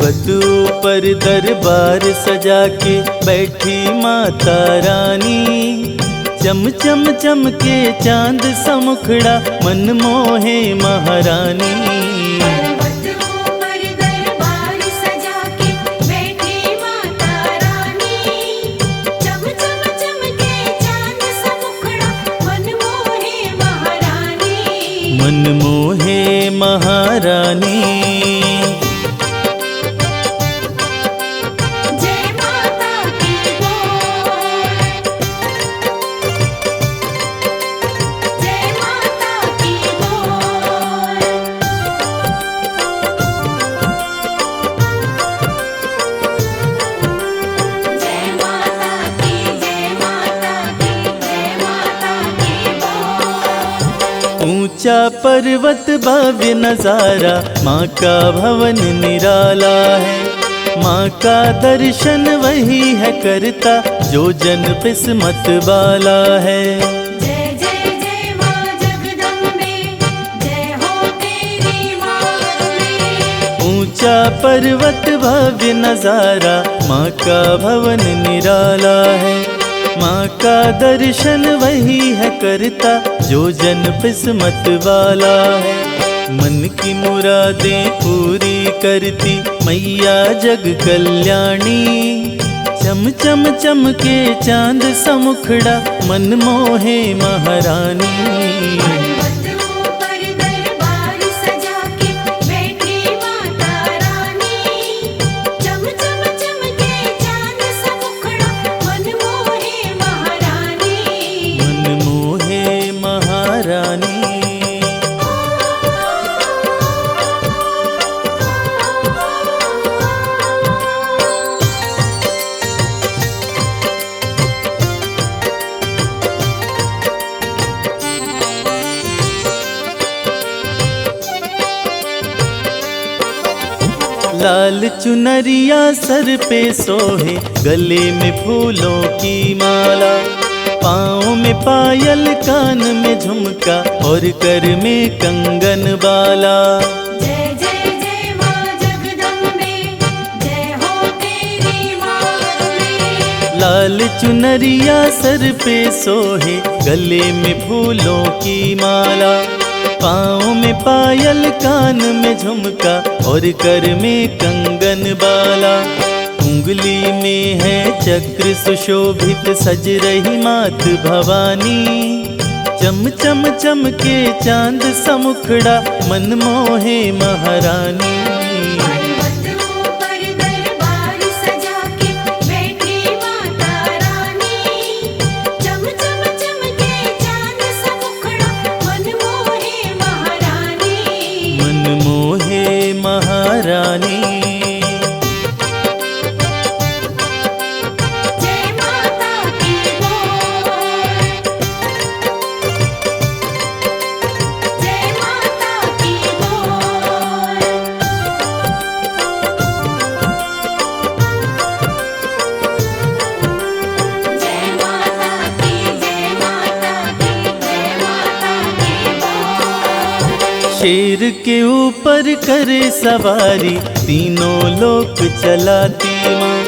पर्वत ऊपर दरबार सजा के बैठी माता रानी। चम चम चमके चांद सा मुखड़ा मन मोहे महारानी। मन मोहे महारानी। जय माता की बोल, जय माता की बोल। जय माता की, जय माता की, जय माता की बोल। ऊंचा पर्वत भव्य नजारा, माँ का भवन निराला है। माँ का दर्शन वही है करता जो जन किस्मत वाला है। जय जय जय माँ जगदम्बे, जय हो तेरी माँ। ऊंचा पर्वत भव्य नजारा, माँ का भवन निराला है। माँ का दर्शन वही है करता जो जन किस्मत वाला है। मन की मुरादें पूरी करती मैया जग कल्याणी। चम चम चमके चांद सा मुखड़ा मन मोहे महारानी। पर्वत ऊपर दरबार सजा के बैठी माता रानी। चम चम चमके चांद सा मुखड़ा मन मोहे महारानी। मन मोहे महारानी। लाल चुनरिया सर पे सोहे, गले में फूलों की माला। पाँव में पायल, कान में झुमका और कर में कंगन बाला। जय जय जय माँ जगदम्बे, जय हो तेरी माँ। लाल चुनरिया सर पे सोहे, गले में फूलों की माला। पाँव में पायल, कान में झुमका और कर में कंगन बाला। उंगली में है चक्र सुशोभित, सज रही मात भवानी। चम चम चमके चांद सा मुखड़ा मन मोहे महारानी। पर्वत ऊपर दरबार सजा के बैठी माता रानी। चम चम चमके चांद सा मुखड़ा मन मोहे महारानी। मन मोहे महारानी। जय माता की बोल, जय माता की बोल। जय माता की, जय माता की, जय माता की बोल। शेर के ऊपर करे सवारी, तीनों लोक चलाती माँ।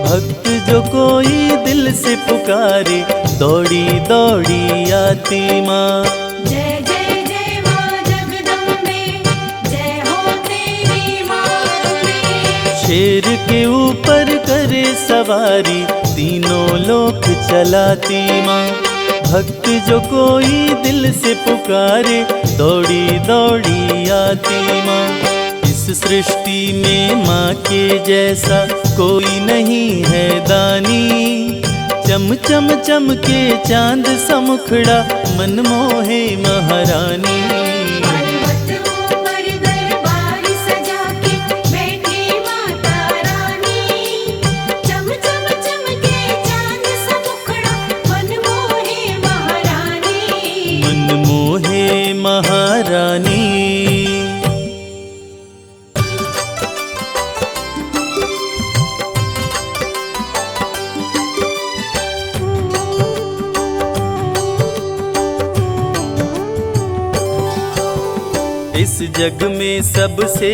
भक्त जो कोई दिल से पुकारे, दौड़ी दौड़ी आती माँ। जय जय जय माँ जगदम्बे, जय हो तेरी माँ। शेर के ऊपर करे सवारी, तीनों लोक चलाती माँ। भक्त जो कोई दिल से पुकारे, दौड़ी दौड़ी आती माँ। इस सृष्टि में माँ के जैसा कोई नहीं है दानी। चम चम चमके चांद सा मुखड़ा मन मोहे महारानी। पर्वत ऊपर दरबार सजा के बैठी माता रानी। चम चम चमके चांद सा मुखड़ा मन मोहे महारानी। मन मोहे महारानी। इस जग में सबसे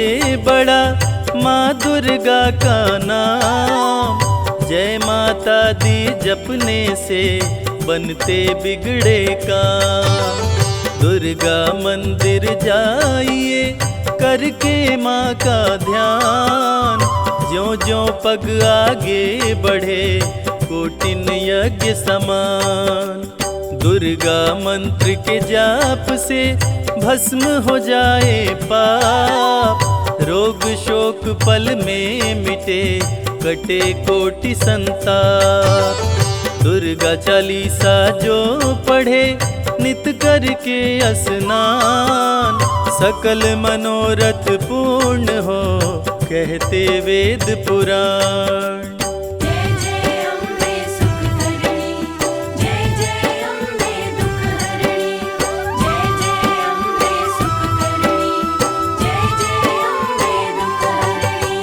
बड़ा माँ दुर्गा का नाम। जय माता दी जपने से बनते बिगड़े काम। दुर्गा मंदिर जाइए करके माँ का ध्यान। ज्यों ज्यों पग आगे बढ़े कोटिन यज्ञ समान। दुर्गा मंत्र के जाप से भस्म हो जाए पाप। रोग शोक पल में मिटे कटे कोटि संताप। दुर्गा चालीसा जो पढ़े नित करके स्नान। सकल मनोरथ पूर्ण हो कहते वेद पुराण। जय जय अम्बे सुख करणी, जय जय अम्बे दुख हरणी। जय जय अम्बे सुख करणी, जय जय अम्बे दुख हरणी।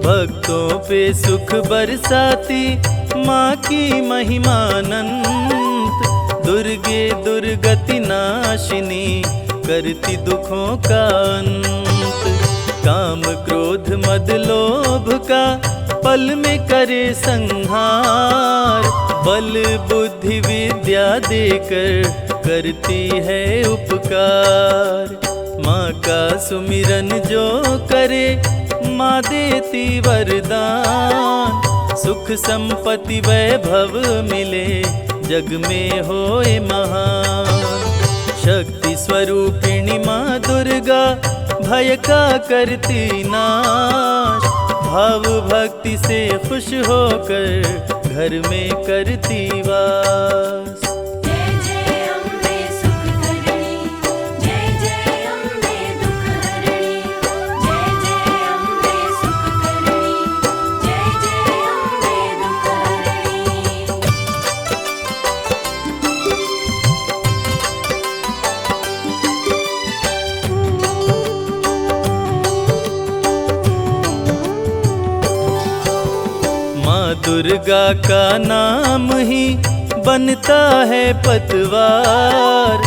भक्तों पे सुख बरसाती माँ की महिमानंत। दुर्गे दुर्गति नाशिनी करती दुखों का अंत। काम क्रोध मद लोभ का पल में करे संहार। बल बुद्धि विद्या देकर करती है उपकार। माँ का सुमिरन जो करे माँ देती वरदान। सुख संपत्ति वैभव मिले जग में होए महान। शक्ति स्वरूपिणी माँ दुर्गा भय का करती नाश। भाव भक्ति से खुश होकर घर में करती वास। जय जय अम्बे सुख करणी, जय जय अम्बे दुख हरणी। जय जय अम्बे सुख करणी, जय जय अम्बे दुख हरणी। माँ दुर्गा का नाम ही बनता है पतवार।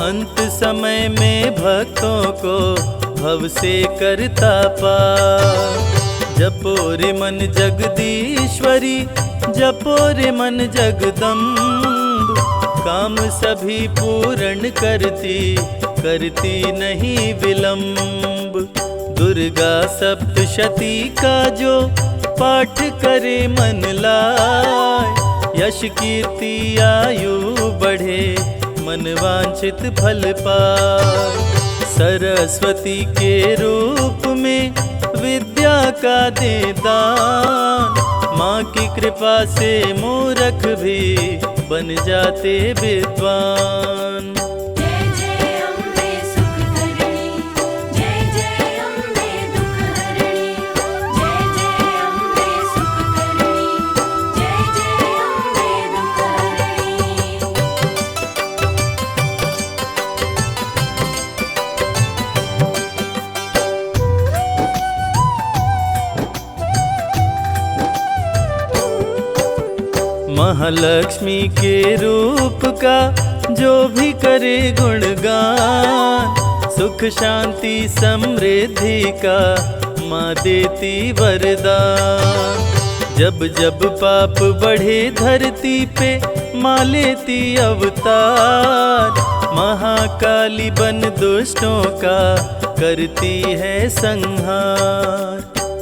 अंत समय में भक्तों को भव से करता पार। जपो रे मन जगदीश्वरी, जपो रे मन जगदम्ब। काम सभी पूर्ण करती नहीं विलंब। दुर्गा सप्तशती का जो पाठ करे मन लाए। यश कीर्ति आयु बढ़े मन वांछित फल पाए। सरस्वती के रूप में विद्या का दे दान। माँ की कृपा से मूर्ख भी बन जाते विद्वान। जय जय अम्बे सुख करणी, जय जय अम्बे दुख हरणी। जय जय अम्बे सुख करणी, जय जय अम्बे दुख हरणी। महालक्ष्मी के रूप का जो भी करे गुणगान। सुख शांति समृद्धि का माँ देती वरदान। जब जब पाप बढ़े धरती पे माँ लेती अवतार। महाकाली बन दुष्टों का करती है संहार।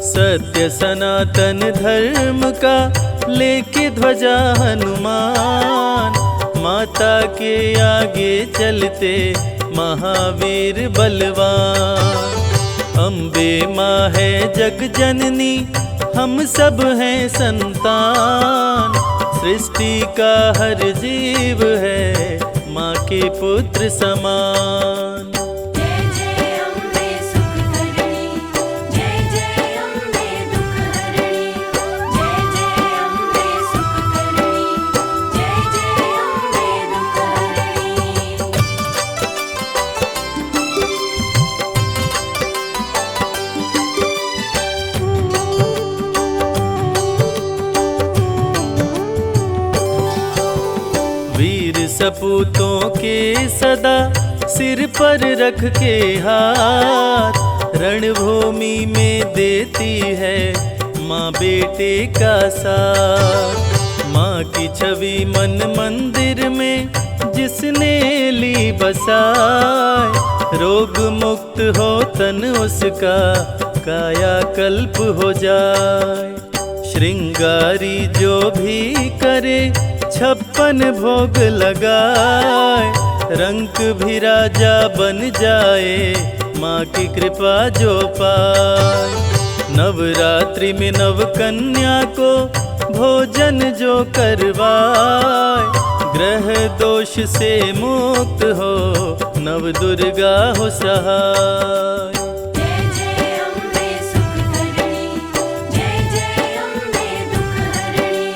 सत्य सनातन धर्म का लेके ध्वजा हनुमान। माता के आगे चलते महावीर बलवान। अम्बे माँ है जग जननी, हम सब हैं संतान। सृष्टि का हर जीव है माँ के पुत्र समान। जय जय अम्बे सुख करणी, जय जय अम्बे दुख हरणी। जय जय अम्बे सुख करणी, जय जय अम्बे दुख हरणी। सपूतों के सदा सिर पर रख के हाथ, रणभूमि में देती है माँ बेटे का साथ। माँ की छवि मन मंदिर में जिसने ली बसाए, रोग मुक्त हो तन उसका काया कल्प हो जाए। श्रृंगारी जो भी करे 56 भोग लगाए, रंक भी राजा बन जाए माँ की कृपा जो पाए। नवरात्रि में नव कन्या को भोजन जो करवाए, ग्रह दोष से मुक्त हो नव दुर्गा हो सहाय। जय जय अम्बे सुख धरणी, जय जय अम्बे दुख हरणी,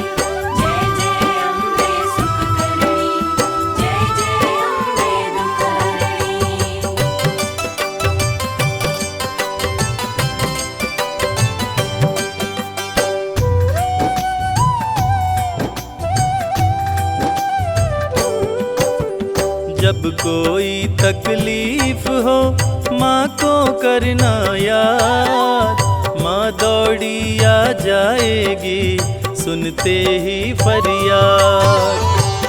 जय जय अम्बे सुख धरणी, जय जय अम्बे दुख हरणी। जब कोई तकलीफ हो माँ को करना याद, माँ दौड़ी आ जाएगी सुनते ही फरियाद।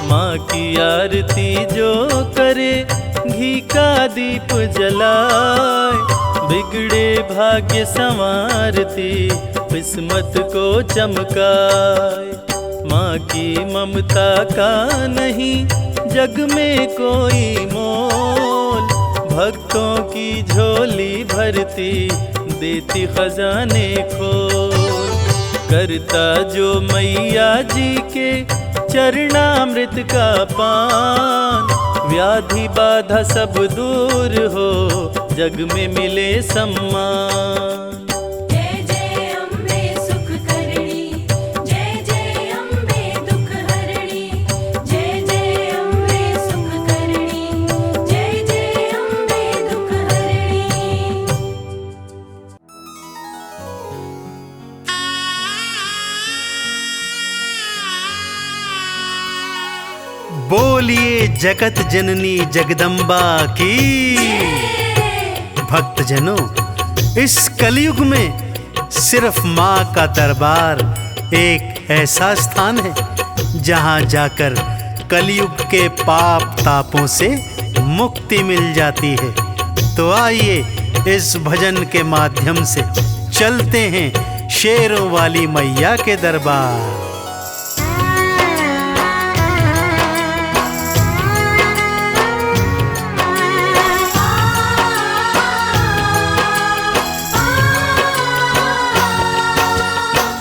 माँ की आरती जो करे घी का दीप जलाए, बिगड़े भाग्य संवारती किस्मत को चमकाए। माँ की ममता का नहीं जग में कोई मोल, भक्तों की झोली भरती देती खजाने खोल। करता जो मैया जी के चरणामृत का पान, व्याधि बाधा सब दूर हो जग में मिले सम्मान। जय जय अम्बे सुख करणी, जय जय अम्बे दुख हरणी, जय जय अम्बे सुख करणी, जय जय अम्बे दुख हरणी। बोलिए जगत जननी जगदम्बा की। भक्तजनों, इस कलयुग में सिर्फ माँ का दरबार एक ऐसा स्थान है जहाँ जाकर कलयुग के पाप तापों से मुक्ति मिल जाती है। तो आइए इस भजन के माध्यम से चलते हैं शेरों वाली मैया के दरबार।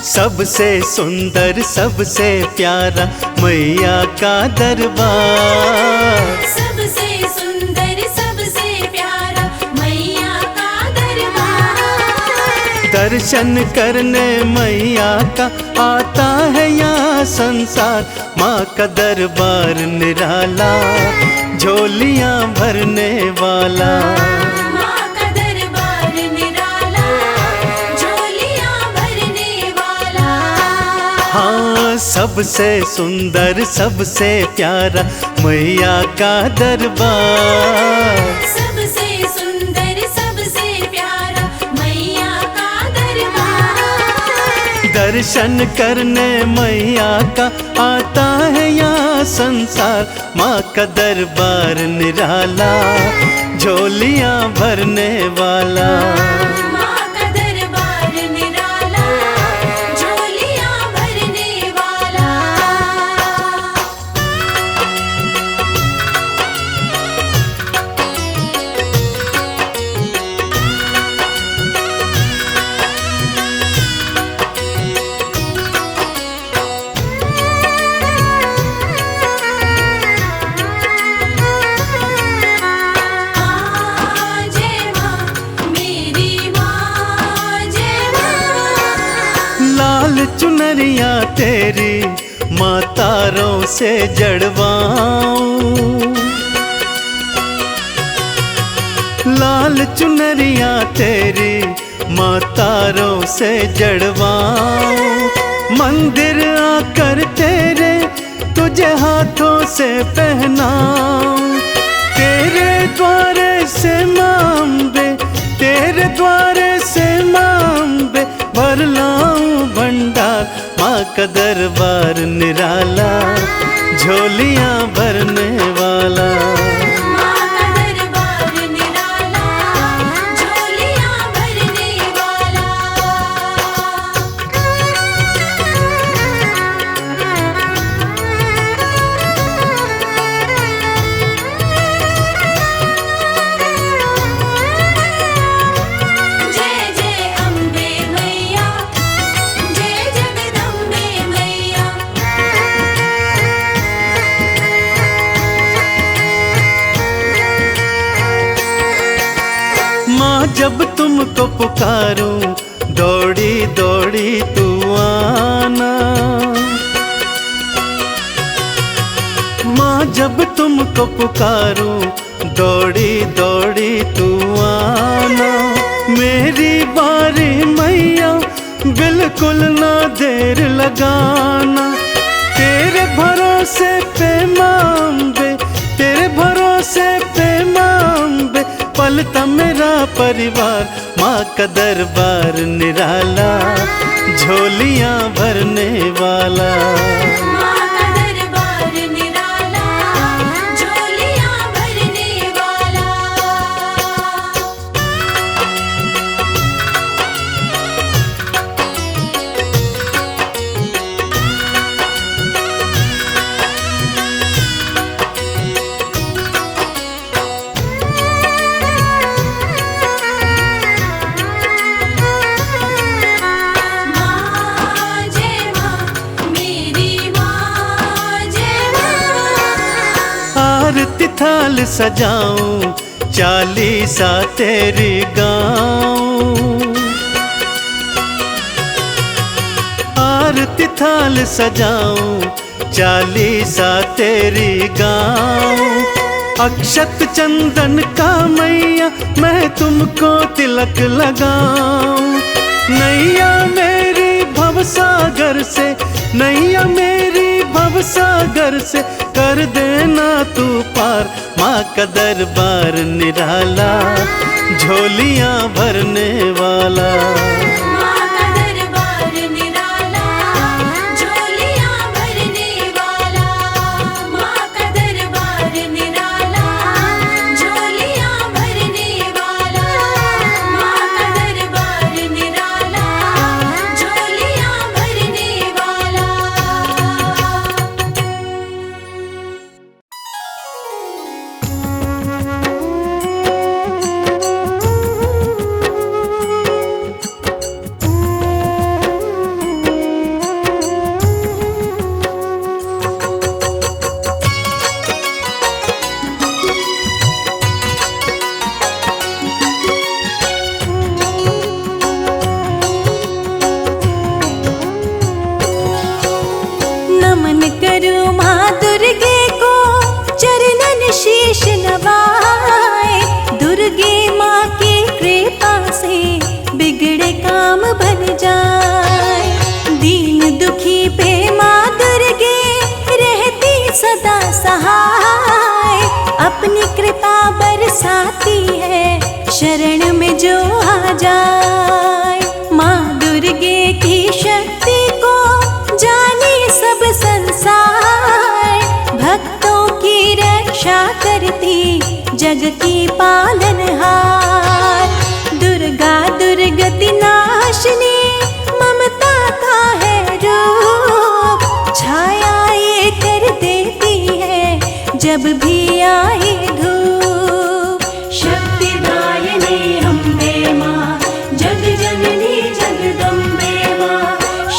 सबसे सुंदर सबसे प्यारा मैया का दरबार, सबसे सुंदर सबसे प्यारा मैया का दरबार। दर्शन करने मैया का आता है यहाँ संसार। माँ का दरबार निराला, झोलियाँ भरने वाला। माँ का दरबार निराला, झोलियाँ भरने वाला। हाँ, सबसे सुंदर सबसे प्यारा मैया का दरबार, सबसे सुंदर सबसे प्यारा मैया का दरबार। दर्शन करने मैया का आता है यहाँ संसार। माँ का दरबार निराला, झोलियाँ भरने वाला। माँ का दरबार निराला, झोलियाँ भरने वाला। जय माँ मेरी माँ, जय माँ। लाल चुनरिया तेरी माँ तारों से जड़वाऊं, लाल चुनरिया तेरी माँ तारों से जड़वाऊं। मंदिर आकर तेरे तुझे के हाथों से पहनाऊं। तेरे द्वारे से माँ अम्बे, तेरे द्वारे से माँ अम्बे भर लाऊं भंडार। माँ का दरबार निराला, झोलियाँ भरने वाला। माँ का दरबार निराला, झोलियाँ भरने वाला। जय जय अम्बे मैया, जय जगदम्बे मैया। माँ जब तुमको पुकारूं, दौड़ी दौड़ी तू आना। माँ जब तुमको पुकारूं, दौड़ी दौड़ी तू आना। मेरी बारी मैया, बिल्कुल ना देर लगाना। तेरे भरोसे पे माँ अम्बे, तेरे भरोसे पे माँ अम्बे पलता मेरा परिवार। माँ का दरबार निराला, झोलियाँ भरने वाला। माँ का दरबार निराला, झोलियाँ भरने वाला। माँ जय माँ, मेरी माँ जय माँ। आरती थाल सजाऊं, चालीसा तेरी गाऊं। आरती थाल सजाऊं, चालीसा तेरी गाऊं। अक्षत चंदन का मैया मैं तुमको तिलक लगाऊं। नैया मेरी भवसागर से, नैया मेरी भवसागर से कर देना तू पार। माँ का दरबार निराला, झोलियाँ भरने वाला। माँ का दरबार निराला, झोलियाँ भरने वाला। माँ का दरबार निराला, झोलियाँ भरने वाला। माँ का दरबार निराला, झोलियाँ भरने वाला। नमन करूं माँ दुर्गे को, चरणन शीश नवाए। दुर्गे माँ की कृपा से बिगड़े काम बन जाए। दीन दुखी पे माँ दुर्गे रहती सदा सहाय। अपनी कृपा बरसाती है, शरण में जो आ जाए। माँ दुर्गे की शक्ति को जाने सब संसार। भक्तों की रक्षा करती जग की पालनहार। दुर्गा दुर्गति नाशिनी, ममता का है रूप। छाया ये कर देती है जब भी आए धूप। शक्तिदायिनी अम्बे माँ, जग जननी जगदम्बे माँ।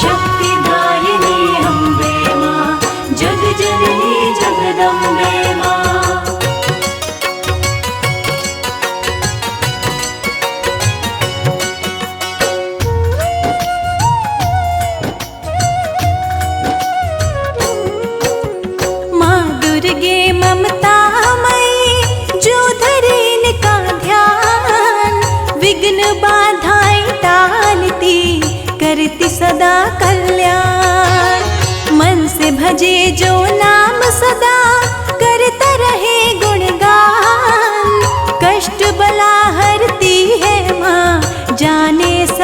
शक्तिदायिनी अम्बे माँ, जग जननी जगदम्बे माँ। माँ दुर्गे ममता मई, जो धरे इनका ध्यान। विघ्न बाधाएं टालती, करती सदा कल्याण। मन से भजे जो नाम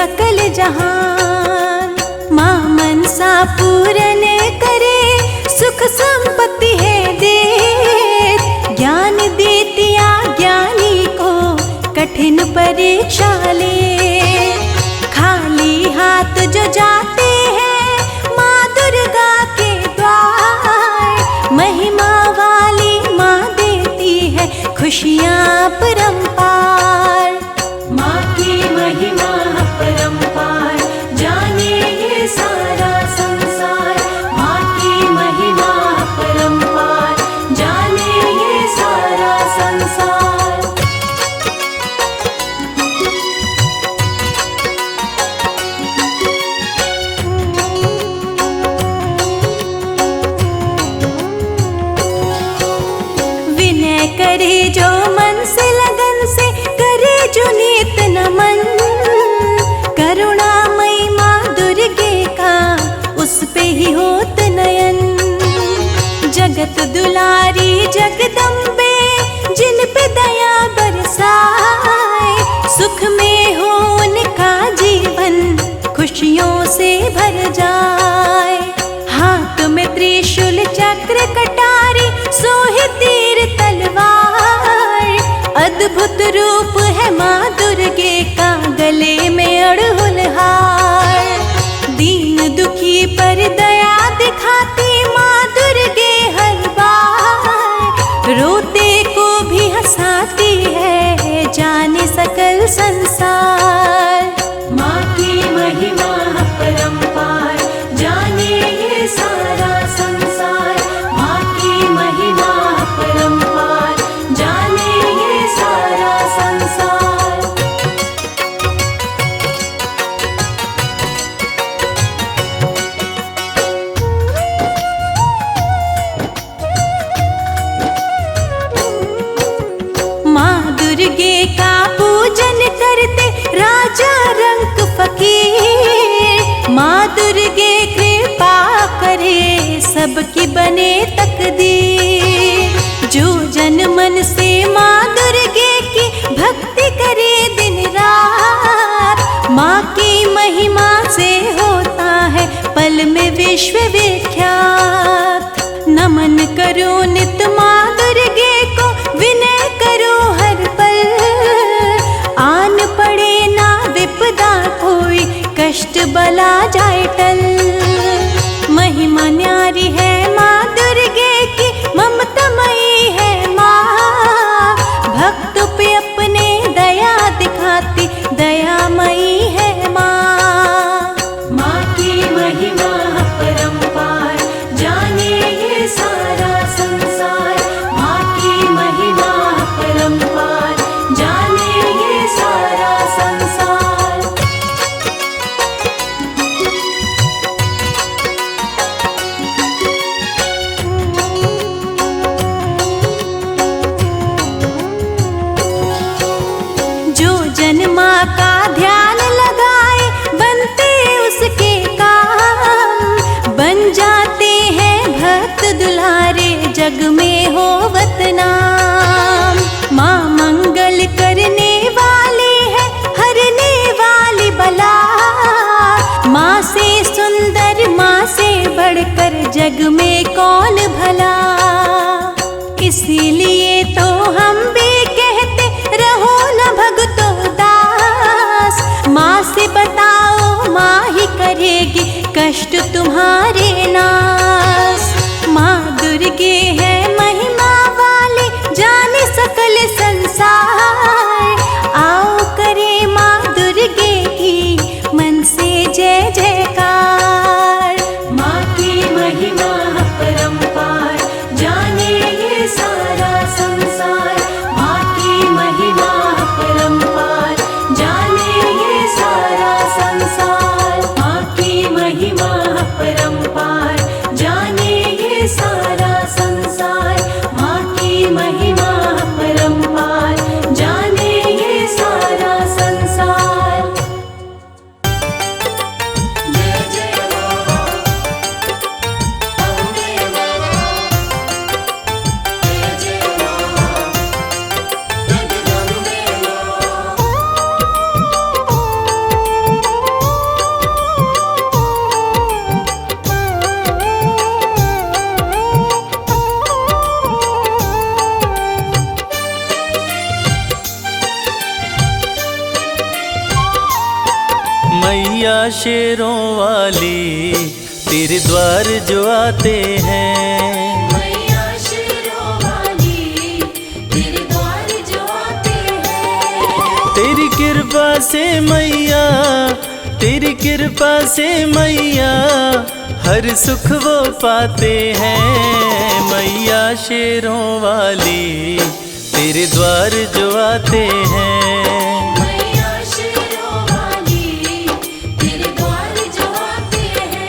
सकल जहान। माँ मनसा पूरन करे, सुख संपत्ति है दे, ज्ञान देती ज्ञानी को कठिन परीक्षा ले। खाली हाथ जो जाते हैं माँ दुर्गा के द्वार, महिमा वाली माँ देती है खुशियाँ परंपार। माँ की महिमा परंपार, जाने ये सारा संसार। माँ की महिमा परंपार, जाने ये सारा संसार। विनय करे जो मन से लगन से, करे जो नित नमन। करुणामयी माँ दुर्गे का उस पे ही होत नयन। जगत दुलारी जगदम्बे, जिन पे दया बरसाए, सुख में हो उनका जीवन, खुशियों से भर जाए। हाथ में त्रिशूल चक्र कटारी, सोहे तीर तलवार। अद्भुत रूप है माँ दुर्गे का, गले में अड़हुल हार। दीन दुखी पर दया दिखाती माँ दुर्गे हर बार। रोते को भी हंसाती है, जाने सकल संसार। माँ की महिमा परंपार, जाने ये सारा संसार। माँ की महिमा परंपार, जाने ये सारा संसार। माँ दुर्गे का पूजन करते राजा रंक फकीर। माँ दुर्गे कृपा करे, सबकी बने तकदीर। जो जन मन से माँ दुर्गे की भक्ति करे दिन रात, माँ की महिमा से होता है पल में विश्व विख्यात। नमन करो नित माँ दुर्गे को, विनय करो हर पल। आन पड़े ना विपदा कोई, कष्ट बला जाए टल। महिमा न्यारी है माँ दुर्गे की, ममतामयी है माँ। भक्तों पे अपने दया दिखाती, दयामयी है माँ। माँ की महिमा परंपार, जाने ये सारा संसार। माँ की महिमा परंपार, जाने ये सारा संसार। जो जन माँ का ध्यान लगाए, बनते उसके काम। बन जाते हैं भक्त दुलारे, जग में होवत नाम। माँ मंगल करने वाली है, हरने वाली बला। माँ से सुंदर, माँ से बढ़कर जग में कौन भला। इसीलिए तो हम भी कहते, रहो न भगतों दास। माँ से बताओ, माँ ही करेगी कष्ट तुम्हारे नाश। माँ दुर्गे है महिमा वाली, जाने सकल संसार। आओ करे माँ दुर्गे की मन से जय जयकार। माँ की महिमा परंपार, जाने ये सारा संसार। माँ की महिमा परंपार, जाने ये सारा संसार। माँ की महिमा परंपार, मैया शेरों वाली तेरे द्वार जो आते हैं। मैया शेरों वाली तेरे द्वार जो आते हैं। तेरी कृपा से मैया, तेरी कृपा से मैया हर सुख वो पाते हैं। मैया शेरों वाली तेरे द्वार जो आते हैं। मैया शेरों वाली तेरे द्वार जो आते हैं।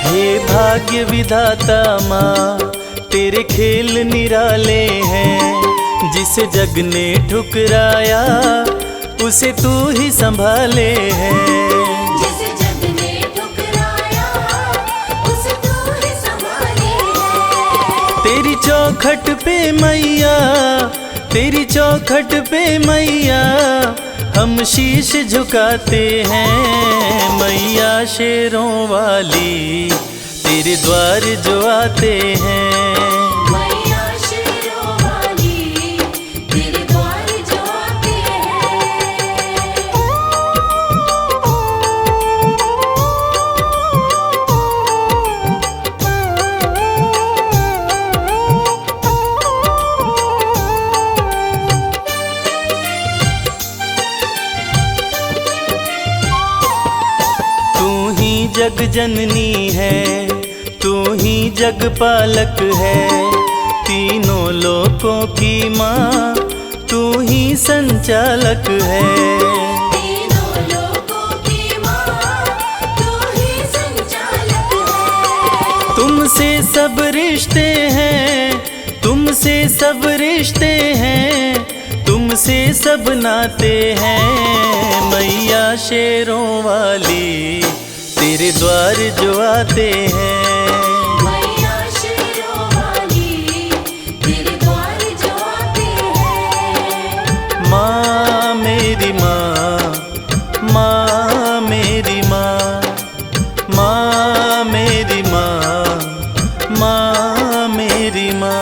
हे भाग्य विधाता माँ तेरे खेल निराले हैं। जिसे जग ने ठुकराया उसे तू ही संभाले हैं। जिसे जग ने ठुकराया उसे तू ही संभाले है। तेरी चौखट पे मैया, तेरी चौखट पे मैया हम शीश झुकाते हैं। मैया शेरों वाली तेरे द्वार जो आते हैं। मैया शेरों वाली तेरे द्वार जो आते तू ही जग जननी है, तू ही जग पालक है। तीनों लोकों की माँ तू ही संचालक है। तीनों लोकों की माँ तू ही संचालक है। तुमसे सब रिश्ते हैं, तुमसे सब रिश्ते हैं, तुमसे सब नाते हैं। मैया शेरों वाली तेरे द्वार जो आते हैं। मैया शेरों वाली तेरे द्वार जो आते हैं। माँ मेरी माँ, माँ मेरी माँ, माँ मेरी माँ, माँ मेरी माँ।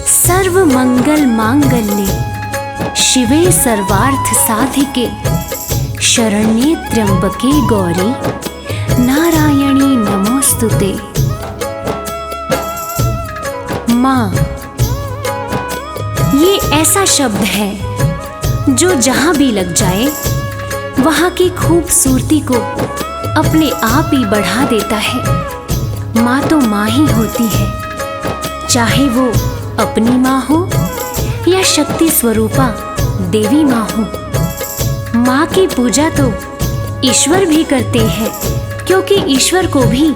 सर्व मंगल मांगल्ये शिवे सर्वार्थ साधिके शरण्ये त्र्यंबके गौरी नारायणी नमोस्तुते। माँ, ये ऐसा शब्द है जो जहाँ भी लग जाए वहाँ की खूबसूरती को अपने आप ही बढ़ा देता है। माँ तो माँ ही होती है, चाहे वो अपनी माँ हो या शक्ति स्वरूपा देवी माँ हो। माँ की पूजा तो ईश्वर भी करते हैं, क्योंकि ईश्वर को भी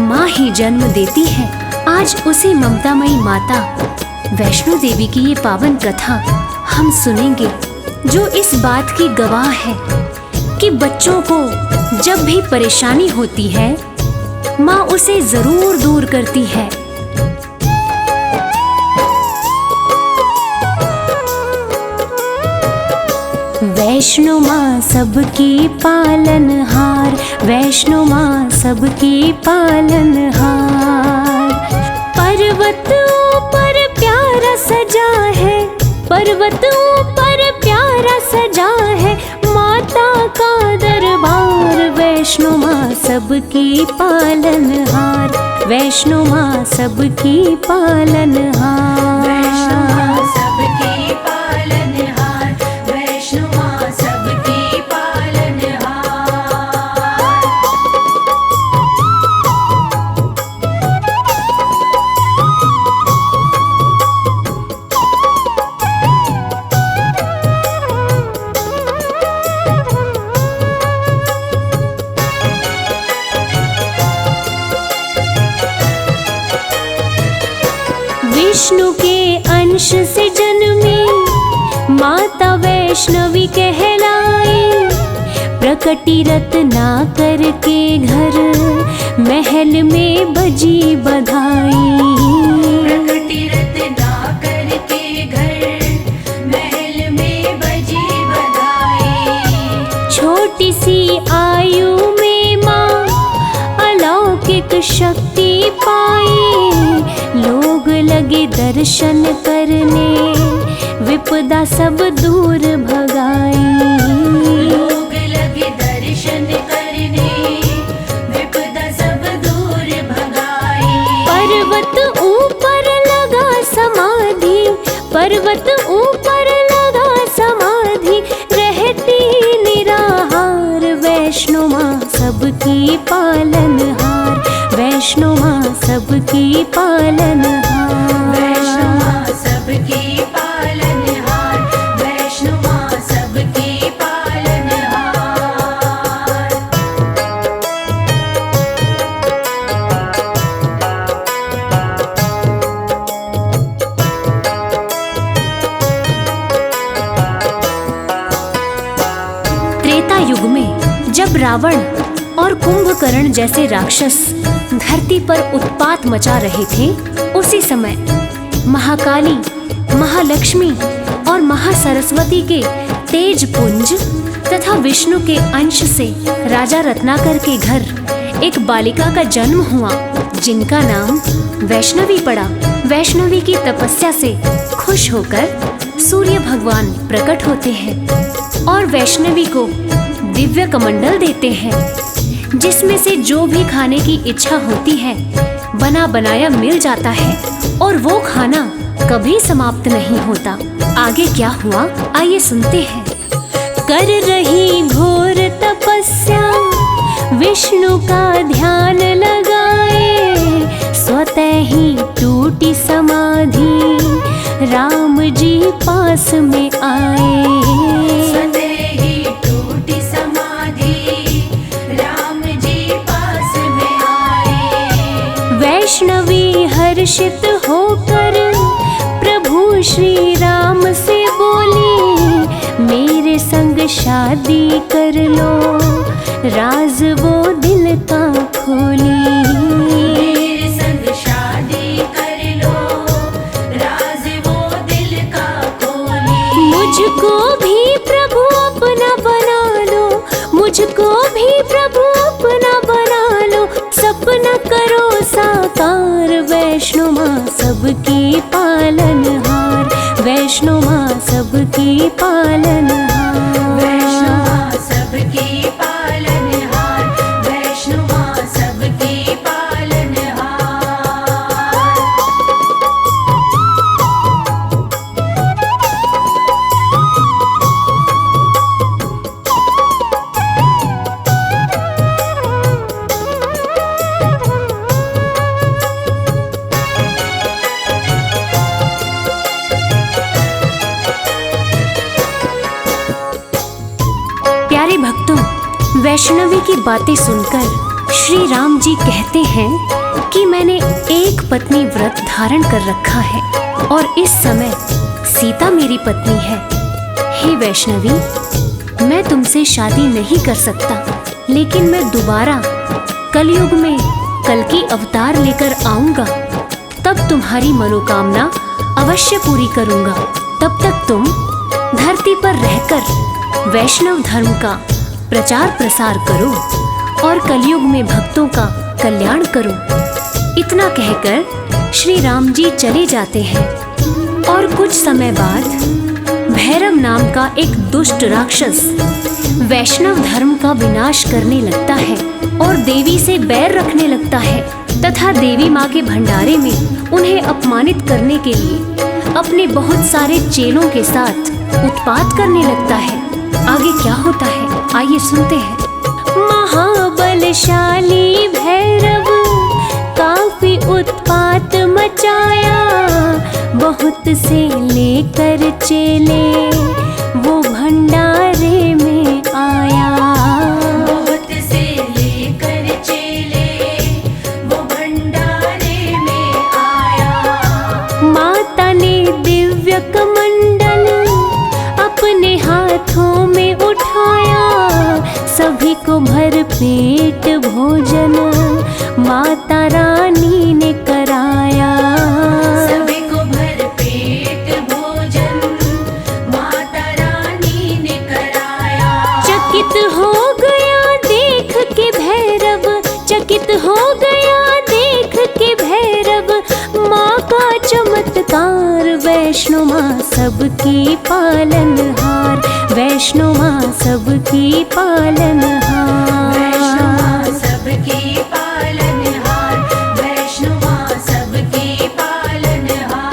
माँ ही जन्म देती है। आज उसी ममतामयी माता वैष्णो देवी की ये पावन कथा हम सुनेंगे, जो इस बात की गवाह है कि बच्चों को जब भी परेशानी होती है माँ उसे जरूर दूर करती है। वैष्णो माँ सबकी पालनहार, वैष्णो माँ सबकी पालनहार। पर्वत ऊपर प्यारा सजा है, पर्वत ऊपर प्यारा सजा है माता का दरबार। वैष्णो माँ सबकी पालनहार, वैष्णो माँ सबकी पालनहार। वैष्णो माँ सबकी पालनहार, वैष्णो माँ सबकी पालनहार। विष्णु के अंश से जन्मी माता वैष्णवी कहलाई। प्रकटी रत्नाकर के घर महल में बजी बधाई। प्रकटी रत्नाकर के घर महल में बजी बधाई। छोटी सी आयु में माँ अलौकिक शक्ति पाई। लोग लगे दर्शन करने विपदा सब दूर भगाई। लोग लगे दर्शन करने विपदा सब दूर भगाई। पर्वत ऊपर लगा समाधि, पर्वत ऊपर लगा समाधि, रहती निराहार वैष्णो माँ सबकी पालनहार। वैष्णो माँ सबकी पालनहार। वैष्णो माँ सबकी पालनहार। वैष्णो माँ सबकी पालनहार। त्रेता युग में जब रावण और कुंभकर्ण जैसे राक्षस धरती पर उत्पात मचा रहे थे, उसी समय महाकाली, महालक्ष्मी और महासरस्वती के तेज पुंज तथा विष्णु के अंश से राजा रत्नाकर के घर एक बालिका का जन्म हुआ, जिनका नाम वैष्णवी पड़ा। वैष्णवी की तपस्या से खुश होकर सूर्य भगवान प्रकट होते हैं और वैष्णवी को दिव्य कमंडल देते हैं, जिसमें से जो भी खाने की इच्छा होती है बना बनाया मिल जाता है और वो खाना कभी समाप्त नहीं होता। आगे क्या हुआ आइए सुनते हैं। कर रही घोर तपस्या विष्णु का ध्यान लगाए, स्वतः ही टूटी समाधि राम जी पास में आए। स्वतः ही टूटी समाधि राम जी पास में आए। वैष्णवी हर्षित होकर प्रभु श्री राम से बोली, मेरे संग शादी कर लो, राज वो दिल का खोली। मेरे संग शादी कर लो, राज वो दिल का खोली। मुझको भी प्रभु अपना बना लो, मुझको भी प्रभु अपना बना लो, सपना करो साकार। वैष्णो माँ सबकी पालनहार। वैष्णो माँ सबकी पालनहार। वैष्णो माँ सबकी पालनहार। वैष्णो माँ सबकी पालनहार। प्यारे भक्तों, वैष्णवी की बातें सुनकर श्री राम जी कहते हैं कि मैंने एक पत्नी व्रत धारण कर रखा है और इस समय सीता मेरी पत्नी है। हे वैष्णवी, मैं तुमसे शादी नहीं कर सकता, लेकिन मैं दोबारा कलयुग में कल्कि अवतार लेकर आऊंगा, तब तुम्हारी मनोकामना अवश्य पूरी करूंगा। तब तक तुम धरती पर रहकर वैष्णव धर्म का प्रचार प्रसार करो और कलयुग में भक्तों का कल्याण करो। इतना कहकर श्री राम जी चले जाते हैं और कुछ समय बाद भैरव नाम का एक दुष्ट राक्षस वैष्णव धर्म का विनाश करने लगता है और देवी से बैर रखने लगता है तथा देवी माँ के भंडारे में उन्हें अपमानित करने के लिए अपने बहुत सारे चेलों के साथ उत्पात करने लगता है। आगे क्या होता है आइए सुनते हैं। महाबलशाली भैरव काफी उत्पात मचाया, बहुत से लेकर चेले वो भंडारे में आया। बहुत से लेकर चेले वो भंडारे में आया। पेट भोजन माता रानी ने कराया। सभी को भर पेट भोजन माता रानी ने कराया। चकित हो गया देख के भैरव, चकित हो गया देख के भैरव, माँ का चमत्कार। वैष्णो माँ सबकी पालनहार, वैष्णो माँ सबकी पालनहार। वैष्णो माँ सबकी पालनहार, वैष्णो माँ सबकी पालनहार।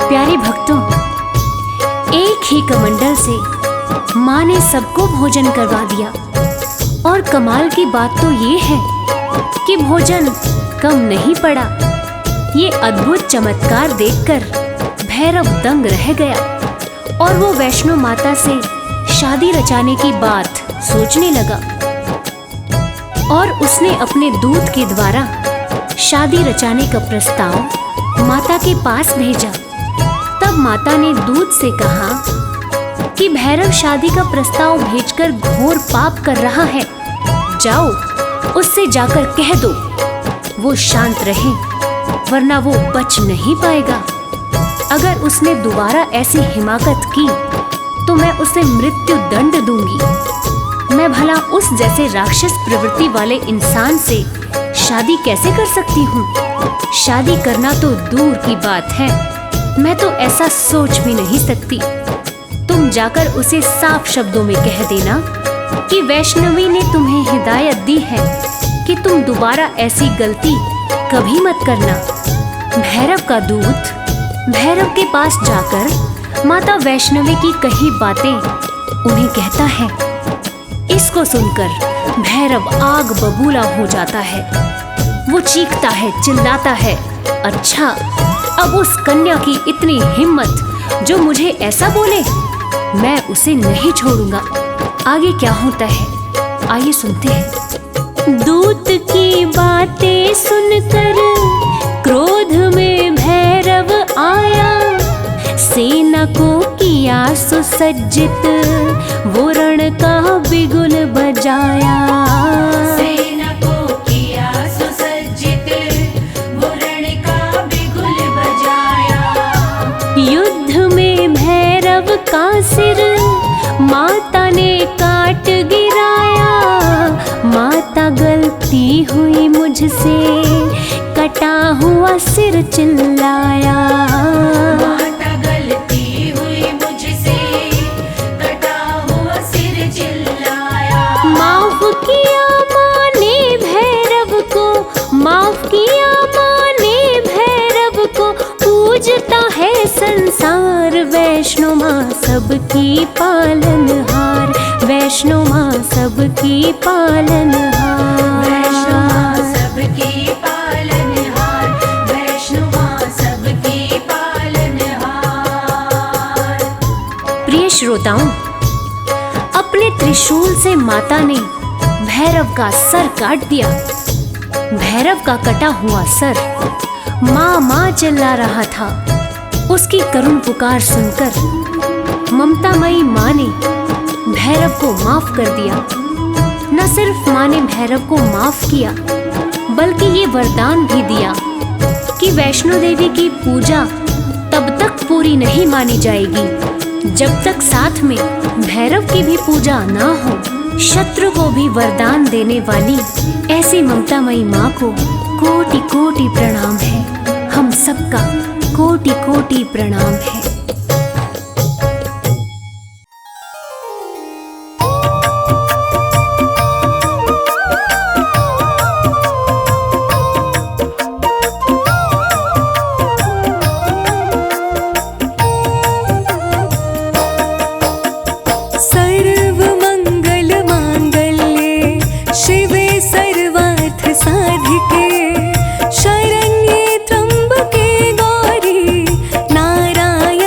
प्यारे भक्तों, एक ही कमंडल से माँ ने सबको भोजन करवा दिया। और कमाल की बात तो ये है कि भोजन कम नहीं पड़ा। ये अद्भुत चमत्कार देखकर भैरव दंग रह गया और वो वैष्णो माता से शादी रचाने की बात सोचने लगा। और उसने अपने दूत के द्वारा शादी रचाने का प्रस्ताव माता के पास भेजा। तब माता ने दूत से कहा कि भैरव शादी का प्रस्ताव भेजकर घोर पाप कर रहा है, जाओ उससे जाकर कह दो वो शांत रहे, वरना वो बच नहीं पाएगा। अगर उसने दोबारा ऐसी हिमाकत की तो मैं उसे मृत्यु दंड दूंगी। मैं भला उस जैसे राक्षस प्रवृत्ति वाले इंसान से शादी कैसे कर सकती हूँ? शादी करना तो दूर की बात है, मैं तो ऐसा सोच भी नहीं सकती। तुम जाकर उसे साफ शब्दों में कह देना कि वैष्णवी ने तुम्हें हिदायत दी है कि तुम दोबारा ऐसी गलती कभी मत करना। भैरव का दूत भैरव के पास जाकर माता वैष्णवी की कही बातें उन्हें कहता है। इसको सुनकर भैरव आग बबूला हो जाता है। वो चीखता है, चिल्लाता है, अच्छा अब उस कन्या की इतनी हिम्मत जो मुझे ऐसा बोले, मैं उसे नहीं छोड़ूंगा। आगे क्या होता है आइए सुनते हैं। दूत की बातें सुनकर क्रोध में भैरव आया, सेना को किया सुसज्जित, वो रण का बिगुल बजाया। सेना को किया सुसज्जित, वो रण का बिगुल बजाया। युद्ध में भैरव का सिर माता ने काट गिराया। माता गलती हुई मुझसे, कटा हुआ सिर चिल्लाया। माता गलती हुई मुझसे, कटा हुआ सिर चिल्लाया। माफ किया माँ ने भैरव को, माफ किया माँ ने भैरव को, पूजता है संसार। वैष्णो माँ सबकी पालनहार, वैष्णो माँ सबकी पालनहार। वैष्णो माँ सबकी पालनहार, वैष्णो माँ सबकी पालनहार। प्रिय श्रोताओं, अपने त्रिशूल से माता ने भैरव का सर काट दिया। भैरव का कटा हुआ सर माँ माँ चिल्ला रहा था। उसकी करुण पुकार सुनकर ममतामयी माँ ने भैरव को माफ कर दिया। न सिर्फ माँ ने भैरव को माफ किया, बल्कि ये वरदान भी दिया कि वैष्णो देवी की पूजा तब तक पूरी नहीं मानी जाएगी जब तक साथ में भैरव की भी पूजा ना हो। शत्रु को भी वरदान देने वाली ऐसी ममतामयी माँ को कोटि कोटि प्रणाम है। हम सबका कोटि कोटि प्रणाम है। साधिके शरण्ये त्र्यंबके गौरी नारायणी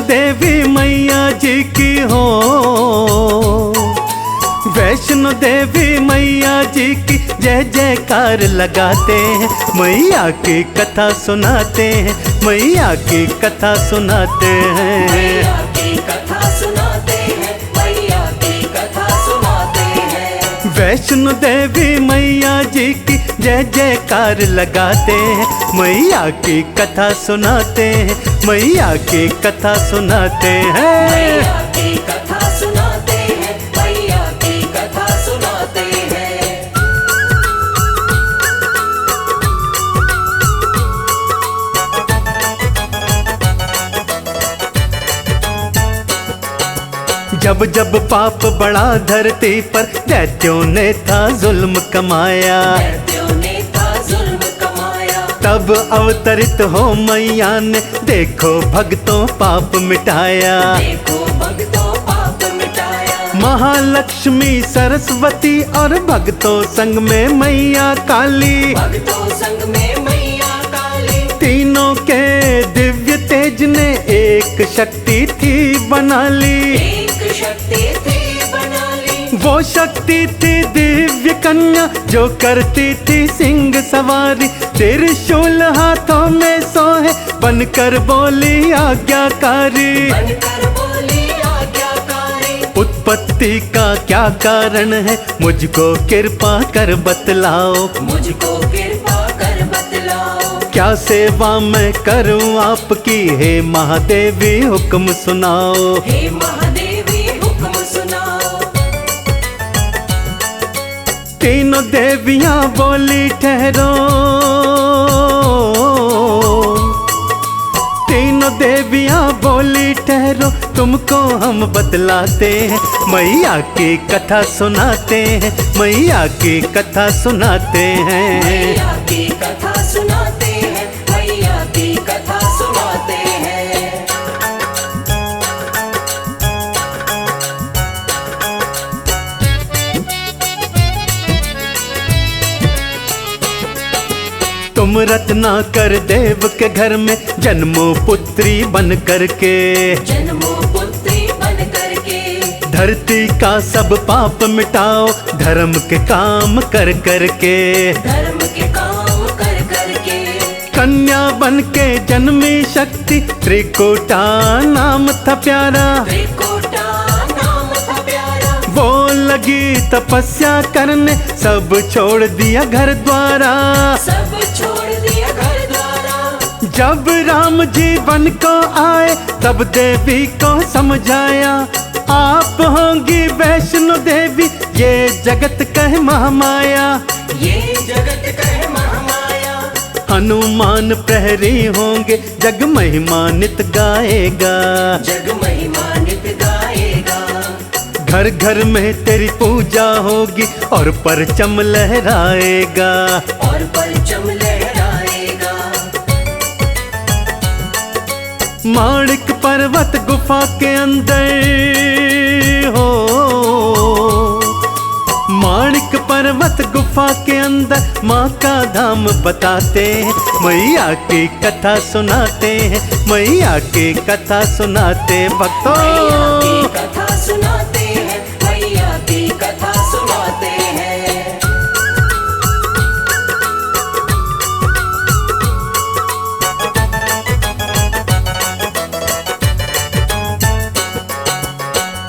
देवी मैया जी की हो, वैष्णो देवी मैया जी की जय जयकार लगाते हैं, मैया की कथा सुनाते हैं, मैया की कथा सुनाते हैं। मैया की कथा सुनाते हैं, मैया की कथा सुनाते हैं। वैष्णो देवी मैया जी की जय जयकार लगाते हैं, मैया की कथा सुनाते हैं, मैया की कथा सुनाते हैं। मैया की कथा सुनाते हैं, मैया की कथा सुनाते हैं। जब जब पाप बढ़ा धरती पर, दैत्यों ने था जुल्म कमाया, दैत्यों ने था जुल्म कमाया। तब अवतरित हो मैया ने, देखो भक्तों पाप मिटाया। देखो भक्तों पाप मिटाया। महालक्ष्मी सरस्वती और भक्तों संग में मैया काली, भक्तों संग में मैया काली। तीनों के दिव्य तेज ने एक शक्ति थी बना ली। एक शक्ति थी बना ली। वो शक्ति थी दिव्य कन्या, जो करती थी सिंह सवारी, त्रिशूल हाथों में सोहे, बनकर बोली आज्ञाकारी। बनकर बोली आज्ञाकारी। उत्पत्ति का क्या कारण है, मुझको कृपा कर बतलाओ, मुझको कृपा कर बतलाओ। क्या सेवा मैं करूं आपकी, हे महादेवी हुक्म सुनाओ। हे महादेवी हुक्म सुनाओ। तीनों देवियां बोली ठहरो, तीनों देवियां बोली ठहरो, तुमको हम बतलाते हैं, मैया की कथा सुनाते हैं, मैया की कथा सुनाते हैं। मैया की कथा सुनाते हैं, मैया की कथा सुनाते हैं। तुम रत्नाकर देव के घर में जन्मो पुत्री बन करके, जन्मो पुत्री बन करके। धरती का सब पाप मिटाओ, धर्म के काम कर करके। धर्म के काम कर करके। कन्या बन के जन्मी शक्ति, त्रिकोटा नाम था प्यारा। त्रिकोटा नाम था प्यारा। वो लगी तपस्या करने, सब छोड़ दिया घर द्वारा। सब छोड़ दिया घर द्वारा। जब राम जी बन को आए, तब देवी को समझाया, आप होंगी वैष्णो देवी, ये जगत कह महामाया। ये जगत कह महामाया। हनुमान प्रहरी होंगे, जग महिमानित गाएगा। जग महिमानित गाएगा। घर घर में तेरी पूजा होगी, और परचम लहराएगा। और परचम लहराएगा। माणिक पर्वत गुफा के अंदर हो, माणिक पर्वत गुफा के अंदर माँ का धाम बताते हैं, मैया की कथा सुनाते हैं, मैया की कथा सुनाते भक्तों। मैया की कथा सुनाते हैं, मैया की कथा सुनाते हैं।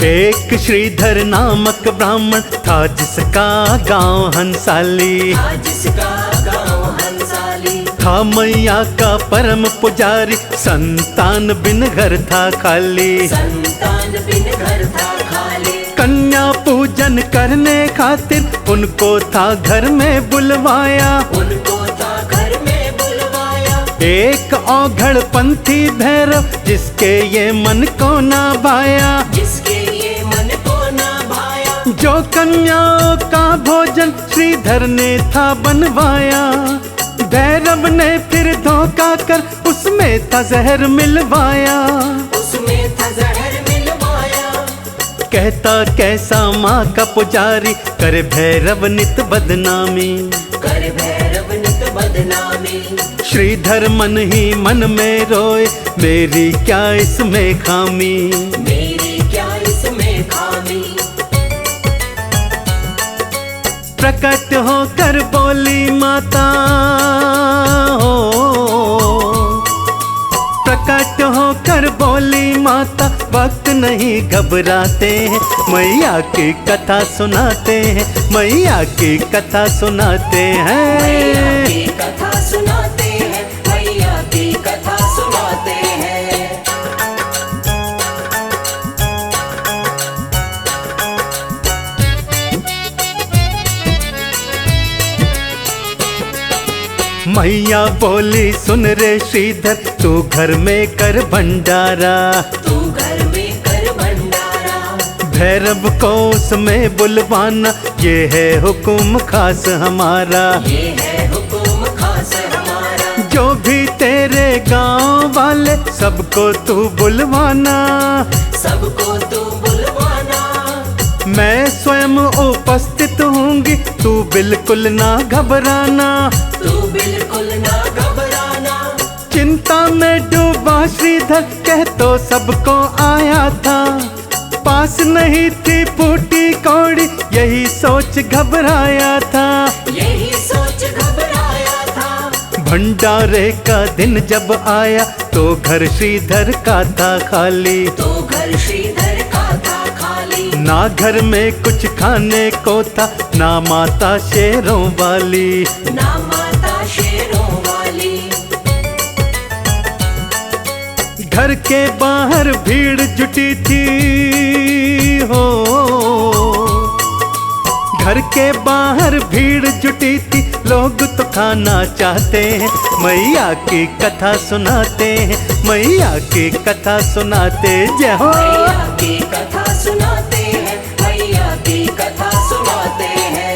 एक श्रीधर नामक ब्राह्मण था, जिसका गांव हंसाली। आज इसका गाँव हंसाली। था मैया का परम पुजारी, संतान बिन घर था खाली। संतान बिन घर था खाली। कन्या पूजन करने खातिर उनको था घर में बुलवाया। उनको था घर में बुलवाया। एक औघड़ पंथी भैरव, जिसके ये मन को ना भाया। जिसके ये मन को ना भाया। जो कन्याओं का भोजन श्रीधर ने था बनवाया, भैरव ने फिर धोखा कर उसमें था जहर मिलवाया। उसमें था जहर मिलवाया। कहता कैसा माँ का पुजारी, करे भैरव नित बदनामी। कर भैरव नित बदनामी। श्रीधर मन ही मन में रोए, मेरी क्या इसमें खामी, मेरी क्या इसमें खामी। प्रकट होकर बोली माता हो, प्रकट होकर बोली माता, वक्त नहीं घबराते हैं, मैया की कथा सुनाते हैं, मैया की कथा सुनाते मैया हैं। की कथा सुनाते हैं, मैया की कथा सुनाते हैं। मैया बोली सुन रे श्रीधर, तू घर में कर भंडारा, तू घर में कर भंडारा। भैरव को उसमें बुलवाना, ये है हुक्म खास हमारा। ये है हुक्म खास हमारा। जो भी तेरे गांव वाले, सबको तू बुलवाना, सबको तू बुलवाना। मैं स्वयं उपस्थित होंगी, तू बिल्कुल ना घबराना। तू बिल्कुल ना घबराना। चिंता में डूबा श्रीधर, कह तो सबको आया था, पास नहीं थी फूटी कौड़ी, यही सोच घबराया था, यही सोच घबराया था। भंडारे का दिन जब आया, तो घर श्रीधर का था खाली, तो घर श्रीधर का था खाली। ना घर में कुछ खाने को था, ना माता शेरों वाली, ना माता शेरों वाली। घर के बाहर भीड़ जुटी थी हो, घर के बाहर भीड़ जुटी थी, लोग तो खाना चाहते हैं, मैया की कथा सुनाते हैं, मैया की कथा सुनाते, जय हो। मैया की कथा सुनाते हैं, मैया की कथा सुनाते हैं।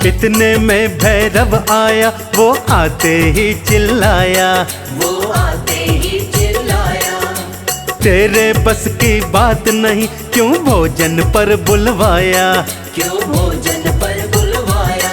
इतने में भैरव आया, वो आते ही चिल्लाया, वो आते ही चिल्लाया। तेरे बस की बात नहीं, क्यों भोजन पर बुलवाया, क्यों भोजन पर बुलवाया।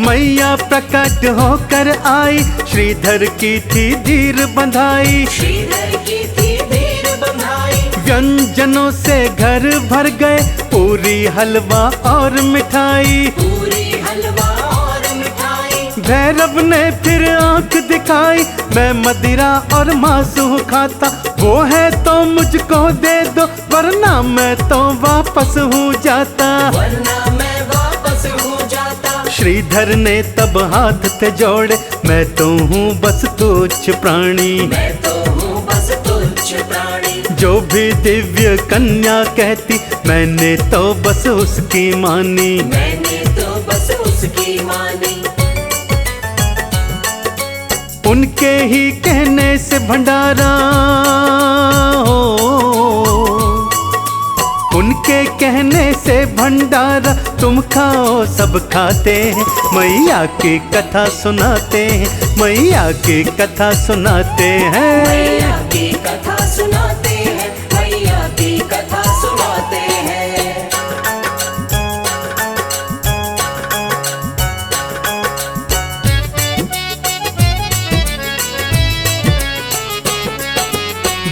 मैया प्रकट होकर आई, श्रीधर की थी धीर बंधाई, श्रीधर की थी धीर बंधाई। व्यंजनों से घर भर गए, पूरी हलवा और मिठाई, पूरी हलवा और मिठाई। भैरव ने फिर आंख दिखाई, मैं मदिरा और मांस खाता, वो है तो मुझको दे दो, वरना मैं तो वापस हो जाता, वरना मैं वापस हो जाता। श्रीधर ने तब हाथ थे जोड़े, मैं तो हूँ बस तुच्छ प्राणी, मैं तो हूँ बस तुच्छ प्राणी। जो भी दिव्य कन्या कहती, मैंने तो बस उसकी मानी, मैंने तो बस उसकी मानी। उनके ही कहने से भंडारा हो, उनके कहने से भंडारा, तुम खाओ सब खाते हैं, मैया की कथा सुनाते हैं, मैया की कथा सुनाते हैं। मैया की कथा सुनाते हैं, मैया की कथा सुनाते हैं।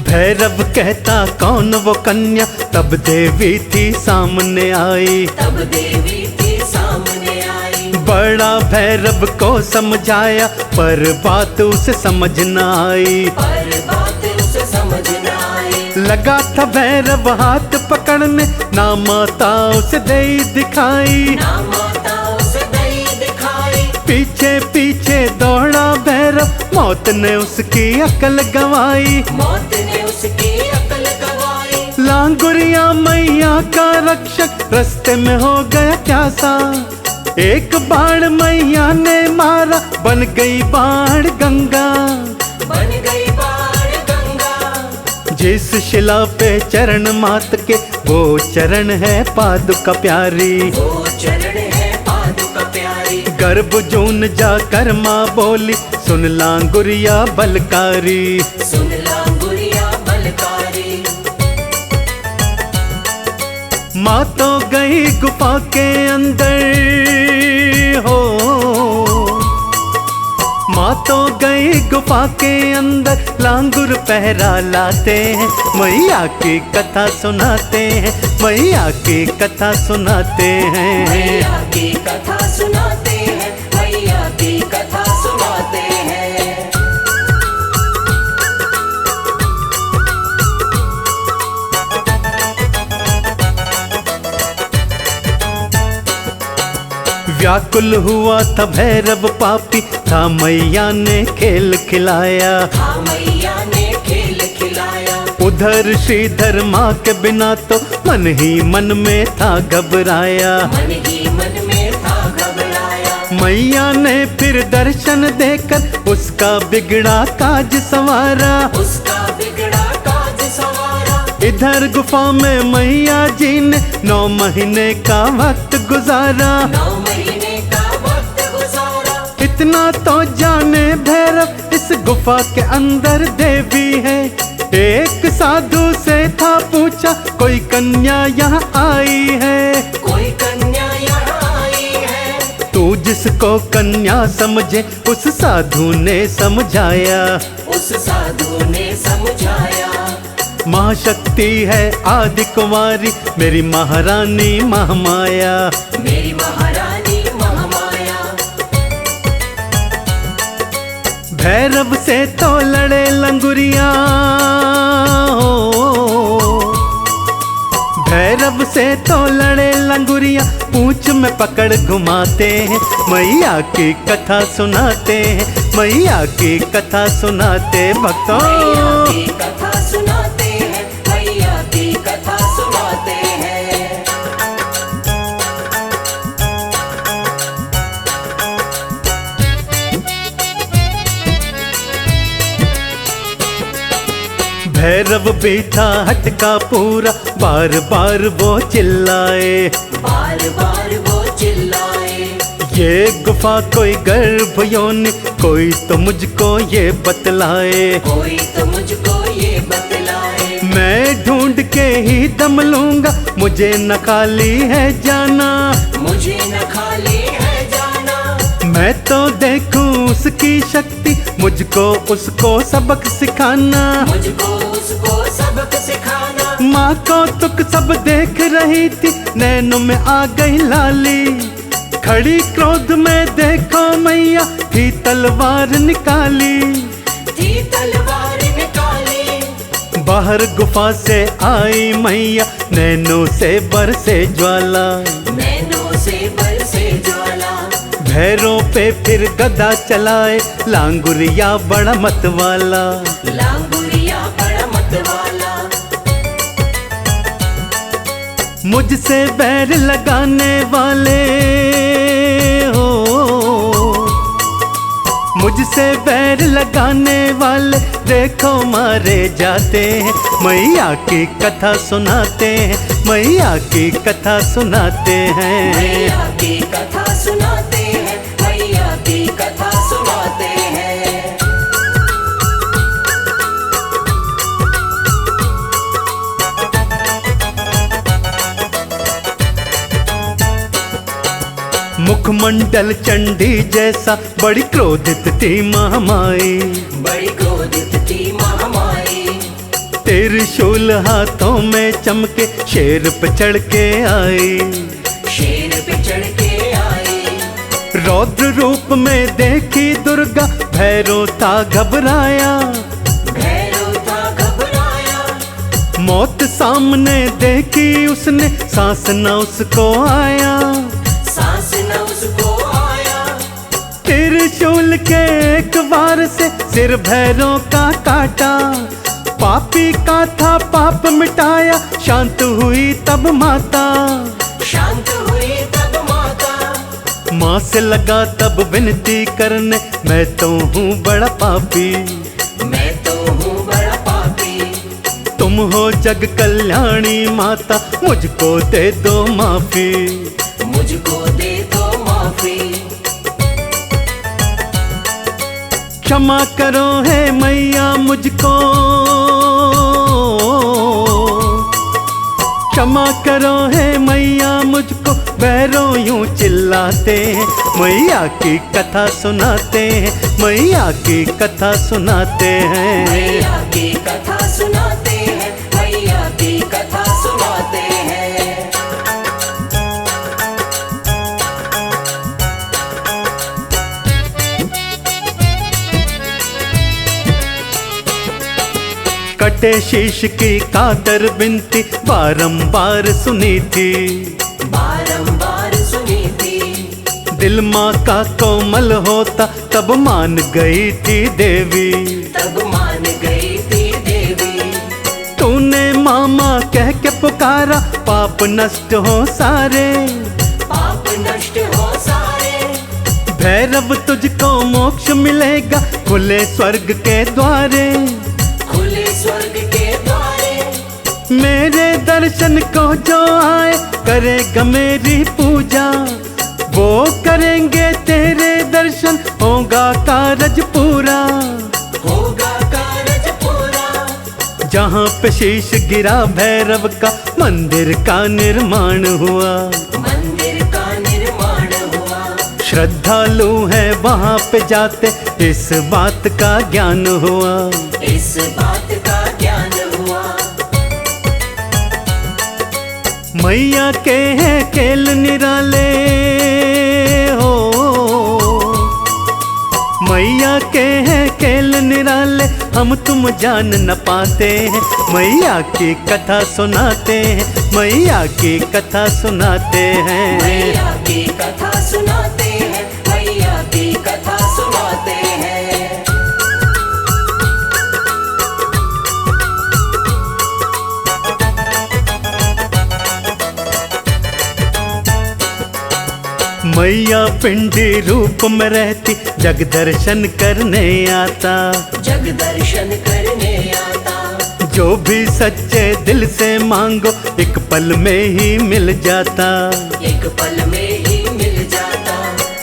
भैरव कहता कौन वो कन्या, तब देवी थी सामने आई, तब देवी थी सामने आई। बड़ा भैरव को समझाया, पर बात उसे समझ न आई, पर बात उसे समझ न आई। लगा था भैरव हाथ पकड़ने, ना माता उसे दे दिखाई, ना माता उसे दई दिखाई। पीछे पीछे दौड़ा भैरव, मौत ने उसकी अकल गंवाई, मौत ने उसकी अकल गंवाई। लांगुरिया मैया का रक्षक, रास्ते में हो गया प्यासा, एक बाण मैया ने मारा, बन गई बाण गंगा, बन गई बाण गंगा। जिस शिला पे चरण मात के, वो चरण है पादुका प्यारी, वो चरण है पादुका प्यारी। गर्भ जून जाकर माँ बोली, सुन लांगुरिया बलकारी, सुन लांगुरिया बलकारी। माँ तो गई गुफा के अंदर हो, माँ तो गई गुफा के अंदर, लांगुर पहरा लाते हैं, मैया की कथा सुनाते हैं, मैया की कथा सुनाते हैं। मैया की कथा सुनाते हैं, मैया की कथा सुनाते हैं। व्याकुल हुआ था भैरव पापी, था मैया ने खेल खिलाया, हाँ मैया ने खेल खिलाया। उधर श्रीधर माँ के बिना तो मन ही मन में था घबराया, मन ही मन में था घबराया। मैया ने फिर दर्शन देकर उसका बिगड़ा काज संवारा, उसका बिगड़ा काज सवारा। इधर गुफा में मैया जी ने 9 महीने का वक्त गुजारा। 9 महीने का वक्त गुजारा। इतना तो जाने भैरव इस गुफा के अंदर देवी है। एक साधु से था पूछा, कोई कन्या यहाँ आई है? कोई कन्या यहाँ आई है। तू जिसको कन्या समझे उस साधु ने समझाया, उस साधु ने समझाया। महाशक्ति है आदि कुमारी, मेरी महारानी महामाया, मेरी महारानी महामाया। भैरव से तो लड़े लंगुरिया हो, भैरव से तो लड़े लंगुरिया, पूंछ में पकड़ घुमाते हैं, मैया की कथा सुनाते हैं, मैया की कथा सुनाते भक्तों। मैया की कथा सुनाते हैं, मैया की कथा सुनाते हैं। भैरव भी था हटका पूरा, बार बार वो चिल्लाए, बार बार वो चिल्लाए। ये गुफा कोई गर्भ योनि, कोई तो मुझको ये बतलाए, कोई तो मुझको ये बतलाए। मैं ढूंढ के ही दम लूंगा, मुझे न खाली है जाना, मुझे न खाली है जाना। मैं तो देखूं उसकी शक्ति, मुझको उसको सबक सिखाना, मुझको उसको सबक सिखाना। माँ को तुक सब देख रही थी, नैनों में आ गई लाली, खड़ी क्रोध में देखो मैया, थी तलवार निकाली, थी तलवार निकाली। बाहर गुफा से आई मैया, नैनों से बरसे ज्वाला, नैनों से बरसे ज्वाला। भैरों पे फिर गदा चलाए, लांगुरिया बड़ा मत वाला, लांगुरिया बड़ा मत वाला। मुझसे बैर लगाने वाले हो, मुझसे बैर लगाने वाले देखो मारे जाते हैं, मैया की कथा सुनाते हैं, मैया की कथा सुनाते हैं। मैया की कथा सुनाते हैं, मैया की कथा सुनाते हैं। मुखमंडल चंडी जैसा बड़ी क्रोधित थी महामाई, बड़ी क्रोधित थी महामाई। त्रिशूल हाथों में चमके शेर पे चढ़ के आई, शेर पे चढ़ के आई। रौद्र रूप में देखी दुर्गा, भैरव था घबराया, भैरव था घबराया। मौत सामने देखी उसने, सांस न उसको आया, सांस न उसको आया। त्रिशूल के एक वार से सिर भैरव का काटा, पापी का था पाप मिटाया, शांत हुई तब माता, शांत हुई तब माता। माँ से लगा तब विनती करने, मैं तो हूँ बड़ा पापी, मैं तो हूँ बड़ा पापी। तुम हो जग कल्याणी माता, मुझको दे दो माफी, मुझको दे दो माफी। क्षमा करो है मैया मुझको, क्षमा करो है मैया मुझको, भैरों यूं चिल्लाते हैं। मैया की कथा सुनाते हैं, मैया की कथा सुनाते हैं। मैया की कथा सुनाते हैं, मैया की कथा सुनाते हैं। कटे शीश की कातर बिनती बारंबार सुनी थी, बारंबार सुनी थी। दिल माँ का कोमल होता तब मान गई थी देवी, तब मान गई थी देवी। तूने मामा कह के पुकारा, पाप नष्ट हो सारे, पाप नष्ट हो सारे। भैरव तुझको मोक्ष मिलेगा, खुले स्वर्ग के द्वारे, खुले स्वर्ग के द्वारे। मेरे दर्शन को जो आए करेगा मेरी पूजा, वो करेंगे तेरे दर्शन, होगा कारज पूरा, होगा कारज पूरा। जहाँ पे शीश गिरा भैरव का, मंदिर का निर्माण हुआ, मंदिर का निर्माण हुआ। श्रद्धालु है वहाँ पे जाते, इस बात का ज्ञान हुआ, इस बात का ज्ञान हुआ। मैया के हैं खेल निराले हो, मैया के हैं खेल निराले, हम तुम जान न पाते हैं। मैया की कथा सुनाते हैं, मैया की कथा सुनाते हैं। मैया की कथा सुनाते हैं, मैया की कथा सुनाते हैं। मैया पिंडी रूप में रहती, जग दर्शन करने आता, जग दर्शन करने आता। जो भी सच्चे दिल से मांगो, एक पल में ही मिल जाता, एक पल में ही मिल जाता।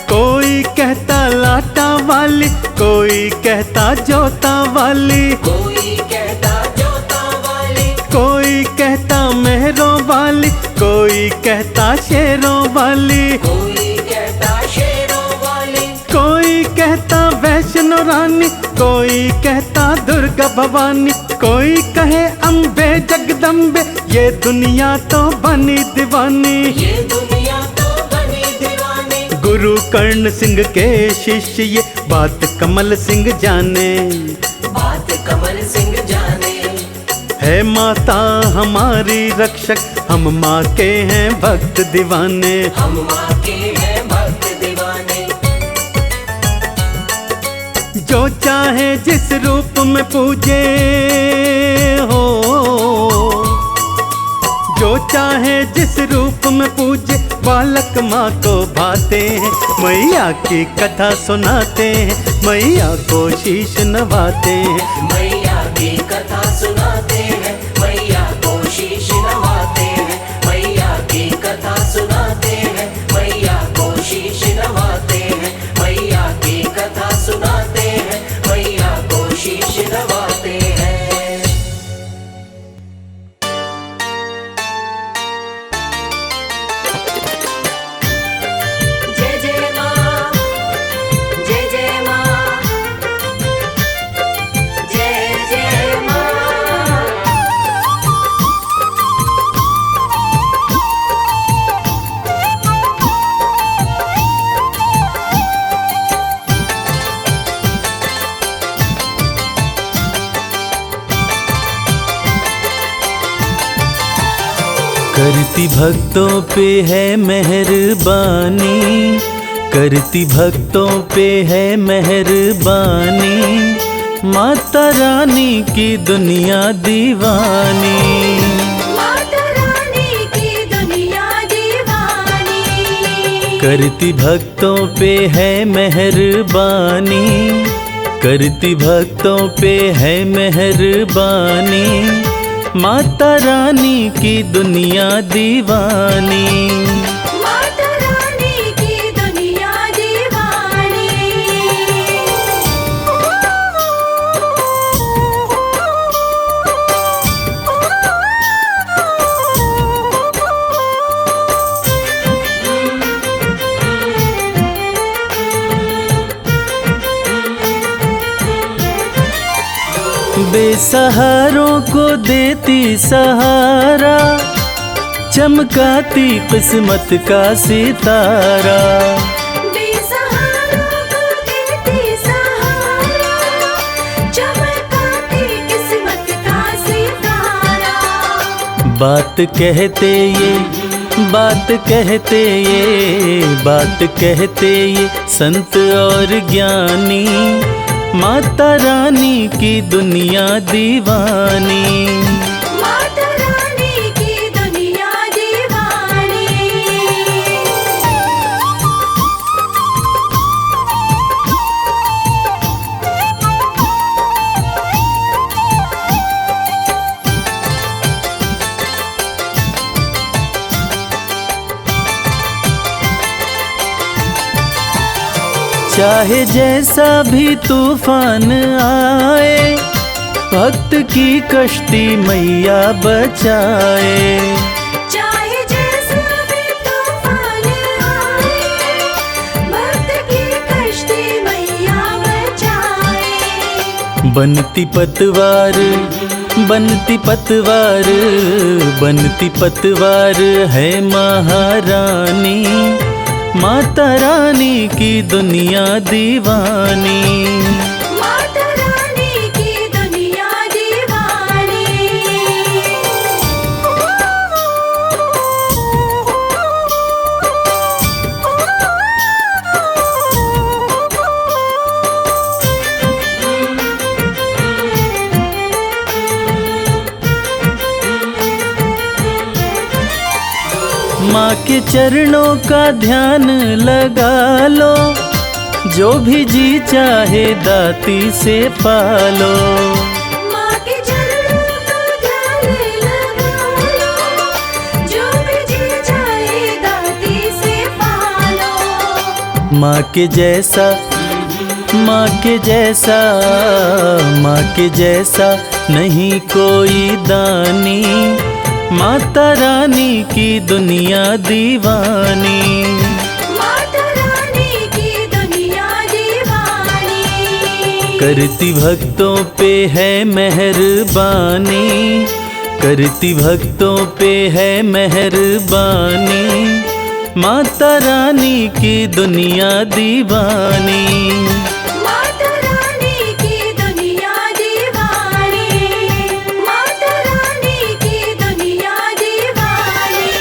कोई कहता लाटा वाली, कोई कहता जोता वाली, कोई कहता जोता वाली, कोई कहता मेहरों वाली, कोई कहता शेरों वाली, कोई कहता शेरों वाली। कोई कहता वैष्णो रानी, कोई कहता दुर्गा भवानी, कोई कहे अम्बे जगदम्बे, ये दुनिया तो बनी दीवानी। ये दुनिया तो बनी दीवानी। गुरु कर्ण सिंह के शिष्य ये बात कमल सिंह जाने, बात कमल सिंह जाने। है माता हमारी रक्षक, हम माँ के हैं भक्त दीवाने। हम माँ के हैं भक्त दीवाने। जो चाहे जिस रूप में पूजे हो, जो चाहे जिस रूप में पूजे, बालक माँ को भाते हैं। मैया की कथा सुनाते हैं, मैया को शीश नवाते हैं। मैया की कथा सुनाते हैं, मैया को शीश नवाते हैं। मैया की कथा सुनाते हैं, मैया को शीश नवाते हैं। मैया की कथा सुनाते हैं, मैया को शीश नवाते हैं। जय जय माँ, जय जय माँ, जय जय माँ। करती भक्तों पे है मेहरबानी, करती भक्तों पे है मेहरबानी, माता रानी की दुनिया दीवानी। माता रानी की दुनिया दीवानी। करती भक्तों पे है मेहरबानी, करती भक्तों पे है मेहरबानी, माता रानी की दुनिया दीवानी। माता रानी की दुनिया दीवानी। बेसहारों को देती सहारा, चमकाती किस्मत का सितारा। बेसहारों को देती सहारा, चमकाती किस्मत का सितारा। बात कहते ये, बात कहते ये, बात कहते ये संत और ज्ञानी, माता रानी की दुनिया दीवानी। माता रानी की दुनिया दीवानी। चाहे जैसा भी तूफान आए, भक्त की कश्ती मैया बचाए। चाहे जैसा भी तूफान आए, भक्त की कश्ती मैया बचाए। बनती पतवार, बनती पतवार, बनती पतवार है महारानी, माता रानी की दुनिया दीवानी। माता रानी की दुनिया दीवानी। माँ के चरणों का ध्यान लगा लो, जो भी जी चाहे दाती से पालो। माँ के चरणों का ध्यान लगा लो, जो भी जी चाहे दाती से पालो। माँ के जैसा, माँ के जैसा, माँ के जैसा नहीं कोई दानी, माता रानी की दुनिया दीवानी। माता रानी की दुनिया दीवानी। करती भक्तों पे है मेहरबानी, करती भक्तों पे है मेहरबानी, माता रानी की दुनिया दीवानी। माता रानी की दुनिया दीवानी। माता रानी की दुनिया दीवानी।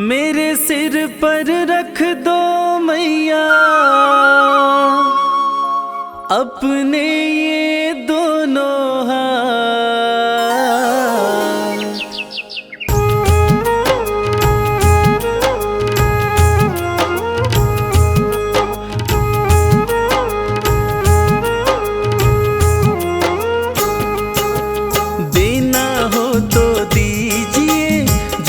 मेरे सिर पर रख दो मैया अपने ये दोनों हाथ। देना हो तो दीजिए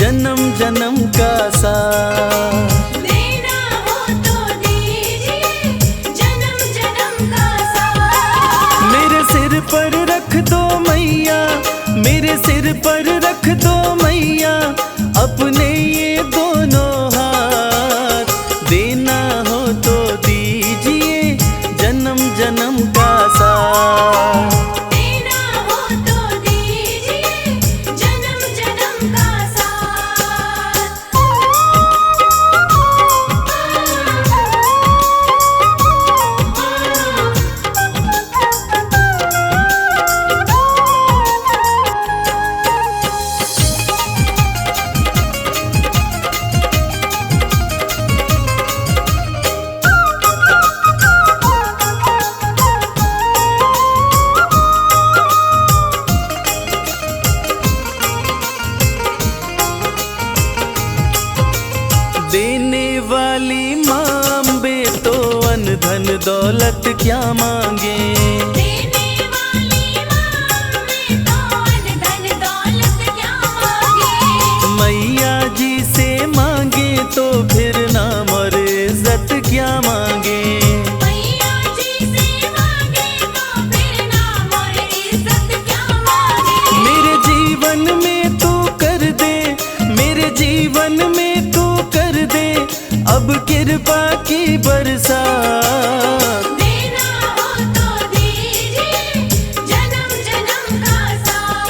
जन्म जन्म का साथ। देना हो तो दीजिए जन्म जन्म का साथ। मेरे सिर पर रख दो मैया, मेरे सिर पर रख दो मैया अपने ये दोनों हाथ। देना हो तो दीजिए जन्म जन्म का साथ। देना हो तो दीजिए जन्म जन्म का देने वाली माँ अम्बे तो अन धन दौलत क्या मांगे। देने वाली माँ में तो अन्न धन दौलत क्या मांगे। मैया जी से मांगे तो फिर नाम और इज्जत क्या मांगे। मैया जी से मांगे तो फिर नाम और इज्जत क्या मांगे। मेरे जीवन में तू कर दे, मेरे जीवन में तू कर दे अब कृपा की बरसात। देना हो तो दीजिए जन्म जन्म का साथ।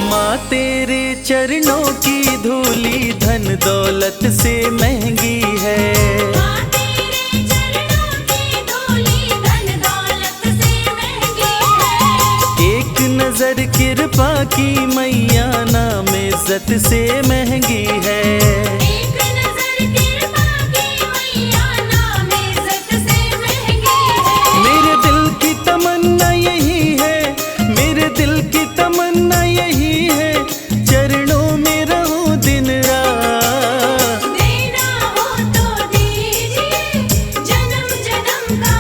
माँ तेरे चरणों की धूली धन दौलत से महंगी है। माँ तेरे चरणों की धूली धन दौलत से महंगी है। एक नजर कृपा की मैया नाम इज्जत से महंगी है। एक नजर कृपा की मैया नाम इज्जत से महंगी है। मेरे दिल की तमन्ना यही है, मेरे दिल की तमन्ना यही है चरणों में रहूं दिन रात। देना हो तो दीजिए जन्म जन्म का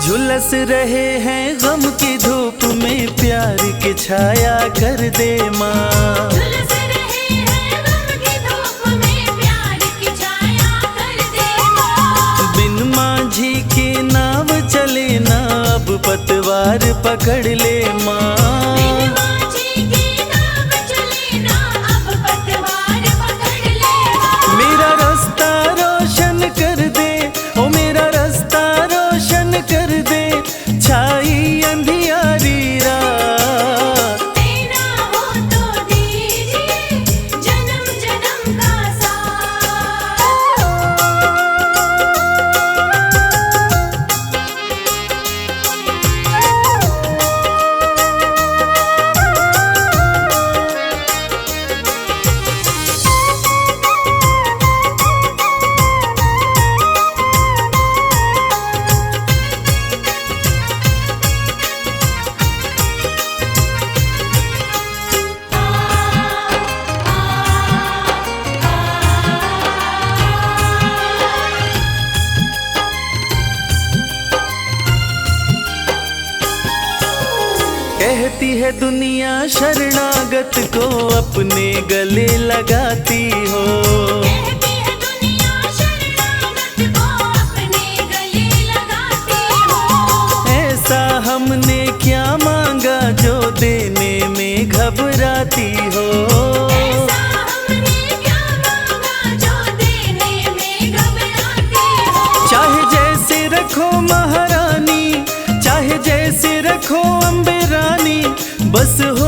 झुलस रहे हैं गम की धूप में प्यार की छाया कर दे माँ। झुलस रहे हैं गम की धूप में प्यार की छाया कर दे माँ। बिन माझी के नाव चले ना अब पतवार पकड़ ले माँ। बिन माझी की नाव चले ना अब पतवार पकड़ ले माँ। मेरा रास्ता रोशन कर दे, ओ मेरा रास्ता रोशन कर दे छाई अंधियारी रात। देना हो तो दीजिए जन्म जन्म का साथ। कहती है दुनिया शरणागत को अपने गले लगाती हो। कहती है दुनिया शरणागत को अपने गले लगाती हो। ऐसा हमने क्या मांगा जो देने में घबराती हो। ऐसा हमने क्या मांगा जो देने में घबराती हो। चाहे जैसे रखो महारानी, चाहे जैसे रखो अम्बे रानी, बस हो